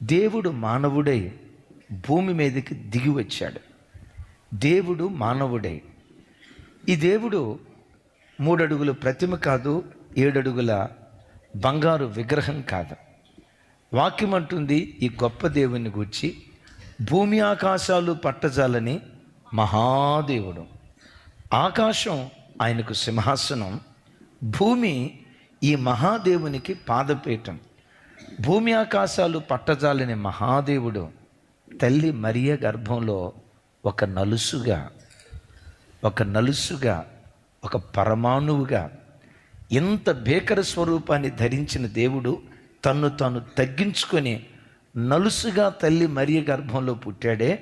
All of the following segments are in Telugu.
దేవుడు మానవుడై భూమి మీదకి దిగి వచ్చాడు. దేవుడు మానవుడై, ఈ దేవుడు 3 అడుగుల ప్రతిమ కాదు, 7 అడుగుల బంగారు విగ్రహం కాదు. వాక్యం అంటుంది ఈ గొప్ప దేవుని గూర్చి, భూమి ఆకాశాలు పట్టజాలని మహాదేవుడు. ఆకాశం ఆయనకు సింహాసనం, భూమి ఈ మహాదేవునికి పాదపీఠం. భూమి ఆకాశాలు పట్టజాలని మహాదేవుడు తల్లి మరియ గర్భంలో ఒక నలుసుగా, ఒక పరమాణువుగా, ఎంత భీకర స్వరూపాన్ని ధరించిన దేవుడు తన్ను తాను తగ్గించుకొని నలుసుగా తల్లి మరియ గర్భంలో పుట్టాడే.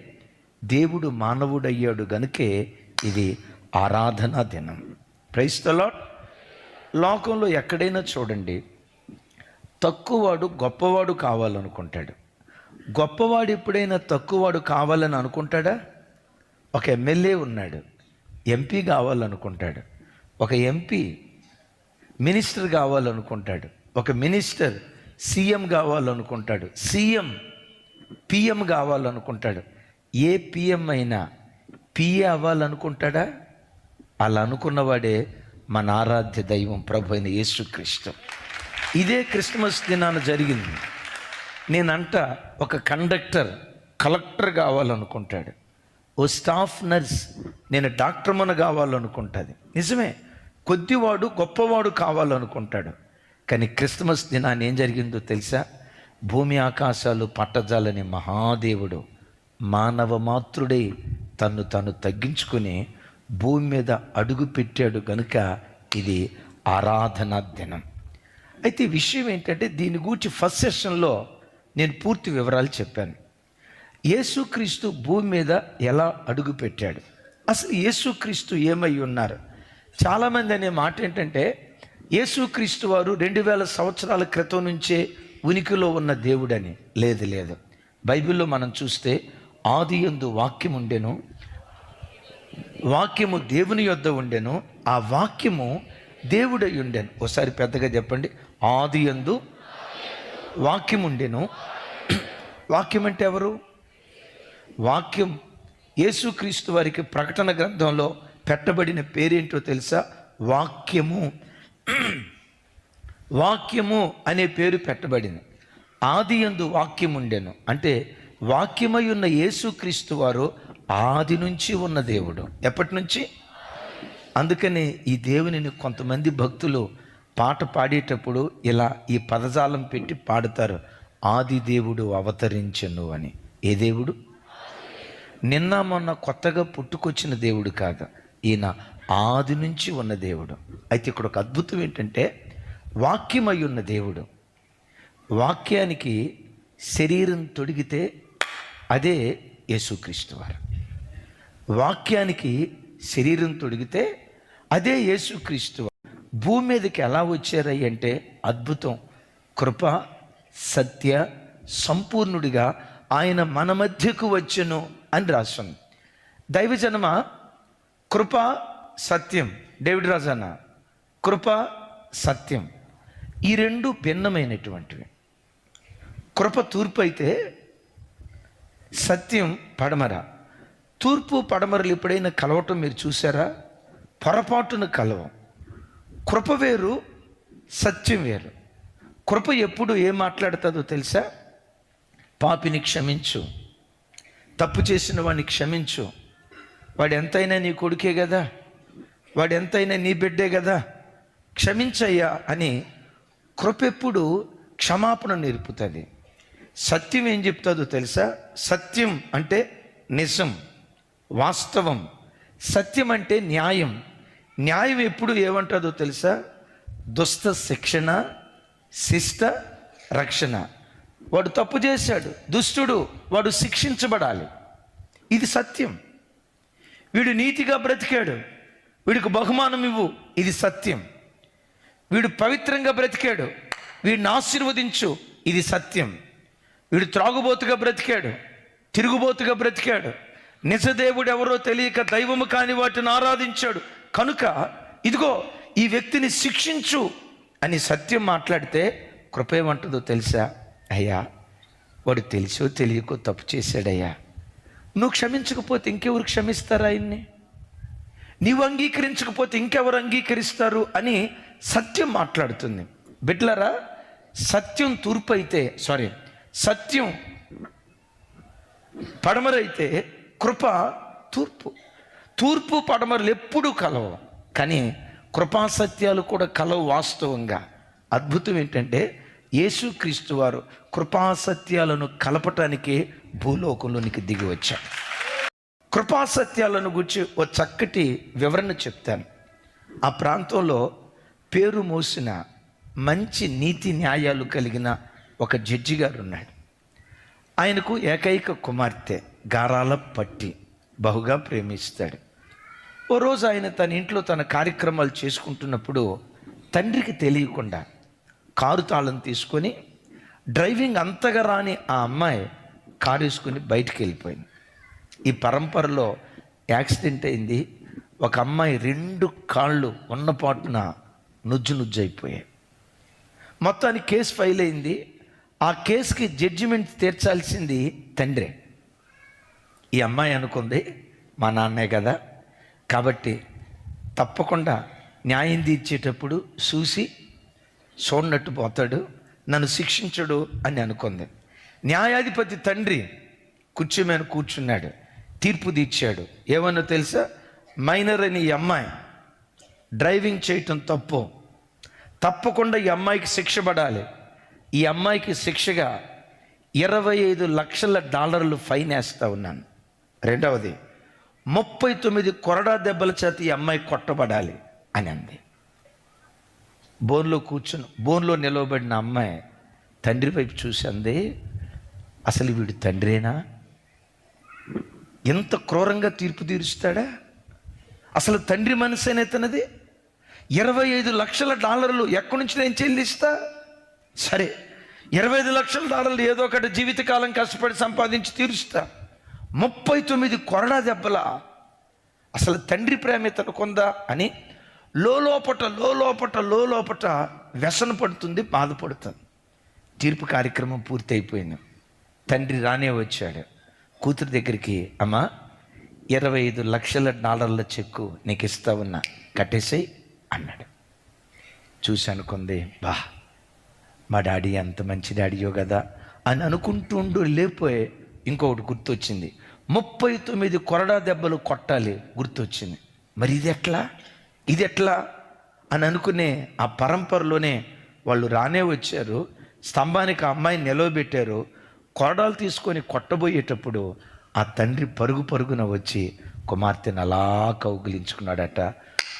దేవుడు మానవుడయ్యాడు గనుకే ఇది ఆరాధనా దినం. Praise the lord. లోకంలో ఎక్కడైనా చూడండి, తక్కువవాడు గొప్పవాడు కావాలనుకుంటాడు. గొప్పవాడు ఎప్పుడైనా తక్కువవాడు కావాలని అనుకుంటాడా? ఒక ఎమ్మెల్యే ఉన్నాడు, ఎంపీ కావాలనుకుంటాడు. ఒక ఎంపీ మినిస్టర్ కావాలనుకుంటాడు. ఒక మినిస్టర్ సీఎం కావాలనుకుంటాడు. సీఎం పిఎం కావాలనుకుంటాడు. ఏ పిఎం అయినా పిఏ అవ్వాలనుకుంటాడా? అలా అనుకున్నవాడే మన ఆరాధ్య దైవం ప్రభు అయిన యేసుక్రీస్తు. ఇదే క్రిస్మస్ దినాన జరిగింది. నేనంట ఒక కండక్టర్ కలెక్టర్ కావాలనుకుంటాడు. ఓ స్టాఫ్ నర్స్ నేను డాక్టర్మన కావాలనుకుంటుంది. నిజమే, కొద్దివాడు గొప్పవాడు కావాలనుకుంటాడు. కానీ క్రిస్మస్ దినాన్ని ఏం జరిగిందో తెలుసా? భూమి ఆకాశాలు పట్టజాలని మహాదేవుడు మానవ మాతృడై తన్ను తాను తగ్గించుకుని భూమి మీద అడుగు పెట్టాడు గనుక ఇది ఆరాధనా దినం. అయితే ఈ విషయం ఏంటంటే, దీని గురించి ఫస్ట్ సెషన్లో నేను పూర్తి వివరాలు చెప్పాను. యేసుక్రీస్తు భూమి మీద ఎలా అడుగు పెట్టాడు, అసలు యేసుక్రీస్తు ఏమై ఉన్నారు. చాలామంది అనే మాట ఏంటంటే, యేసుక్రీస్తు వారు 2000 సంవత్సరాల క్రితం నుంచే ఉనికిలో ఉన్న దేవుడని. లేదు. బైబిల్లో మనం చూస్తే ఆదియందు వాక్యం ఉండెను, వాక్యము దేవుని యొద్ద ఉండెను, ఆ వాక్యము దేవుడై ఉండెను. ఒకసారి పెద్దగా చెప్పండి, ఆదియందు వాక్యం ఉండెను. వాక్యం అంటే ఎవరు? వాక్యం యేసుక్రీస్తు వారికి ప్రకటన గ్రంథంలో పెట్టబడిన పేరేంటో తెలుసా? వాక్యము. వాక్యము అనే పేరు పెట్టబడింది. ఆదియందు వాక్యం ఉండెను అంటే వాక్యమై ఉన్న యేసుక్రీస్తు వారు ఆది నుంచి ఉన్న దేవుడు. ఎప్పటి నుంచి? అందుకని ఈ దేవునిని కొంతమంది భక్తులు పాట పాడేటప్పుడు ఇలా ఈ పదజాలం పెట్టి పాడుతారు, ఆది దేవుడు అవతరించెను అని. ఏ దేవుడు? నిన్న మొన్న కొత్తగా పుట్టుకొచ్చిన దేవుడు కాదు, ఈయన ఆది నుంచి ఉన్న దేవుడు. అయితే ఇక్కడ ఒక అద్భుతం ఏంటంటే, వాక్యమై ఉన్న దేవుడు వాక్యానికి శరీరం తొడిగితే అదే యేసుక్రీస్తు వారు. వాక్యానికి శరీరం తొడిగితే అదే యేసుక్రీస్తు వారు. భూమి మీదకి ఎలా వచ్చారయ్య అంటే అద్భుతం. కృప సత్య సంపూర్ణుడిగా ఆయన మన మధ్యకు వచ్చెను అని రాస్తుంది. దైవజనమ, కృప సత్యం. డేవిడ్ రాజన్న, కృప సత్యం ఈ రెండు భిన్నమైనటువంటివి. కృప తూర్పు అయితే సత్యం పడమర. తూర్పు పడమరలు ఎప్పుడైనా కలవటం మీరు చూసారా? పొరపాటును కలవం. కృప వేరు, సత్యం వేరు. కృప ఎప్పుడు ఏం మాట్లాడుతుందో తెలుసా? పాపిని క్షమించు, తప్పు చేసిన వాడిని క్షమించు, వాడు ఎంతైనా నీ కొడుకే కదా, వాడు ఎంతైనా నీ బిడ్డే కదా, క్షమించయ్యా అని కృప ఎప్పుడు క్షమాపణ నేర్పుతుంది. సత్యం ఏం చెప్తుందో తెలుసా? సత్యం అంటే నిజం, వాస్తవం. సత్యం అంటే న్యాయం. న్యాయం ఎప్పుడు ఏమంటుందో తెలుసా? దుష్ట శిక్షణ, శిష్ట రక్షణ. వాడు తప్పు చేశాడు, దుష్టుడు, వాడు శిక్షించబడాలి. ఇది సత్యం. వీడు నీతిగా బ్రతికాడు, వీడికి బహుమానం ఇవ్వు, ఇది సత్యం. వీడు పవిత్రంగా బ్రతికాడు, వీడిని ఆశీర్వదించు, ఇది సత్యం. వీడు త్రాగుబోతుగా బ్రతికాడు, తిరుగుబోతుగా బ్రతికాడు, నిజదేవుడు ఎవరో తెలియక దైవము కాని వాటిని ఆరాధించాడు కనుక ఇదిగో ఈ వ్యక్తిని శిక్షించు అని సత్యం మాట్లాడితే కృప ఏమంటుందో తెలుసా? అయ్యా వాడు తెలిసో తెలియకో తప్పు చేశాడయ్యా, నువ్వు క్షమించకపోతే ఇంకెవరు క్షమిస్తారు ఆయన్ని? నీవు అంగీకరించకపోతే ఇంకెవరు అంగీకరిస్తారు అని సత్యం మాట్లాడుతుంది. బిడ్డలారా, సత్యం తూర్పు అయితే సత్యం పడమరైతే కృప తూర్పు. తూర్పు పడమరలు ఎప్పుడూ కలవు, కానీ కృపా సత్యాలు కూడా కలవు. వాస్తవంగా అద్భుతం ఏంటంటే యేసుక్రీస్తు వారు కృపా సత్యాలను కలపటానికి భూలోకంలోనికి దిగి వచ్చారు. కృపా సత్యాలను గురించి ఓ చక్కటి వివరణ చెప్తాను. ఆ ప్రాంతంలో పేరు మోసిన మంచి నీతి న్యాయాలు కలిగిన ఒక జడ్జి గారు ఉన్నాడు. ఆయనకు ఏకైక కుమార్తె గారాల పట్టి బహుగా ప్రేమిస్తాడు. ఓ రోజు ఆయన తన ఇంట్లో తన కార్యక్రమాలు చేసుకుంటున్నప్పుడు తండ్రికి తెలియకుండా కారు తాళం తీసుకొని డ్రైవింగ్ అంతగా రాని ఆ అమ్మాయి కారు వేసుకుని బయటికి వెళ్ళిపోయింది. ఈ పరంపరలో యాక్సిడెంట్ అయింది. ఒక అమ్మాయి 2 కాళ్ళు ఉన్నపాటున నుజ్జు అయిపోయాయి. మొత్తానికి కేసు ఫైల్ అయింది. ఆ కేసుకి జడ్జిమెంట్ తీర్చాల్సింది తండ్రే. ఈ అమ్మాయి అనుకుంది, మా నాన్నే కదా, కాబట్టి తప్పకుండా న్యాయం తీర్చేటప్పుడు చూడనట్టు పోతాడు, నన్ను శిక్షించడు అని అనుకుంది. న్యాయాధిపతి తండ్రి కుర్చీ మీద కూర్చున్నాడు, తీర్పు తీర్చాడు. ఏమన్నా తెలుసా? మైనర్ అని ఈ అమ్మాయి డ్రైవింగ్ చేయటం తప్పు, తప్పకుండా ఈ అమ్మాయికి శిక్ష పడాలి. ఈ అమ్మాయికి శిక్షగా $25 లక్షల ఫైన్ వేస్తా ఉన్నాను. రెండవది 39 కొరడా దెబ్బల చేత ఈ అమ్మాయి కొట్టబడాలి అని అంది. బోన్లో నిలవబడిన అమ్మాయి తండ్రి వైపు చూసి అంది, అసలు వీడు తండ్రేనా? ఎంత క్రూరంగా తీర్పు తీరుస్తాడా? అసలు తండ్రి మనసేనే తనది. $25 లక్షల ఎక్కడి నుంచి నేను చెల్లిస్తా? సరే, $25 లక్షల ఏదో ఒకటి జీవితకాలం కష్టపడి సంపాదించి తీరుస్తా. 39 కొరడా దెబ్బల అసలు తండ్రి ప్రేమ తనకుందా అని లోపట వ్యసన పడుతుంది, బాధపడుతుంది. తీర్పు కార్యక్రమం పూర్తి అయిపోయింది. తండ్రి రానే వచ్చాడు కూతురు దగ్గరికి. అమ్మా, $25 లక్షల చెక్కు నీకు ఇస్తా ఉన్నా, కట్టేసేయి అన్నాడు. చూసి అనుకుంది, మా డాడీ ఎంత మంచి డాడీయో కదా అని అనుకుంటూ లేపోయి ఇంకొకటి గుర్తొచ్చింది. 39 కొరడా దెబ్బలు కొట్టాలి గుర్తొచ్చింది. మరి ఇది ఎట్లా అని అనుకునే ఆ పరంపరలోనే వాళ్ళు రానే వచ్చారు. స్తంభానికి ఆ అమ్మాయిని నిలవబెట్టారు. కొరడాలు తీసుకొని కొట్టబోయేటప్పుడు ఆ తండ్రి పరుగున వచ్చి కుమార్తెను అలా కౌగిలించుకున్నాడట.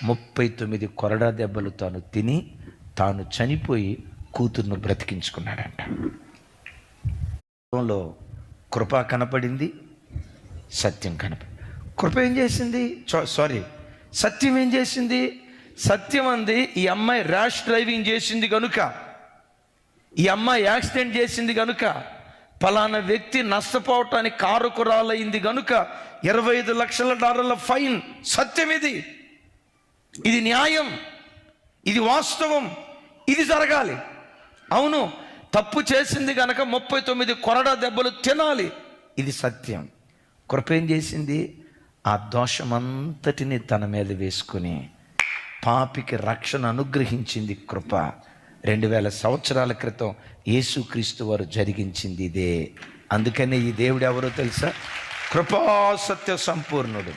39 కొరడా దెబ్బలు తాను తిని తాను చనిపోయి కూతుర్ను బ్రతికించుకున్నాడంట. కృప కనపడింది, సత్యం కనపడింది. కృప ఏం చేసింది? సత్యం ఏం చేసింది? సత్యం అంది, ఈ అమ్మాయి ర్యాష్ డ్రైవింగ్ చేసింది కనుక, ఈ అమ్మాయి యాక్సిడెంట్ చేసింది కనుక, ఫలానా వ్యక్తి నష్టపోవటానికి కారకురాలైంది కనుక $25 లక్షల ఫైన్. సత్యం ఇది న్యాయం, ఇది వాస్తవం, ఇది జరగాలి. అవును, తప్పు చేసింది కనుక 39 కొరడా దెబ్బలు తినాలి, ఇది సత్యం. కృప ఏం చేసింది? ఆ దోషమంతటిని తన మీద వేసుకుని పాపికి రక్షణ అనుగ్రహించింది కృప. 2000 సంవత్సరాల క్రితం యేసుక్రీస్తు వారు జరిగించింది ఇదే. అందుకనే ఈ దేవుడు ఎవరో తెలుసా? కృపా సత్య సంపూర్ణుడు.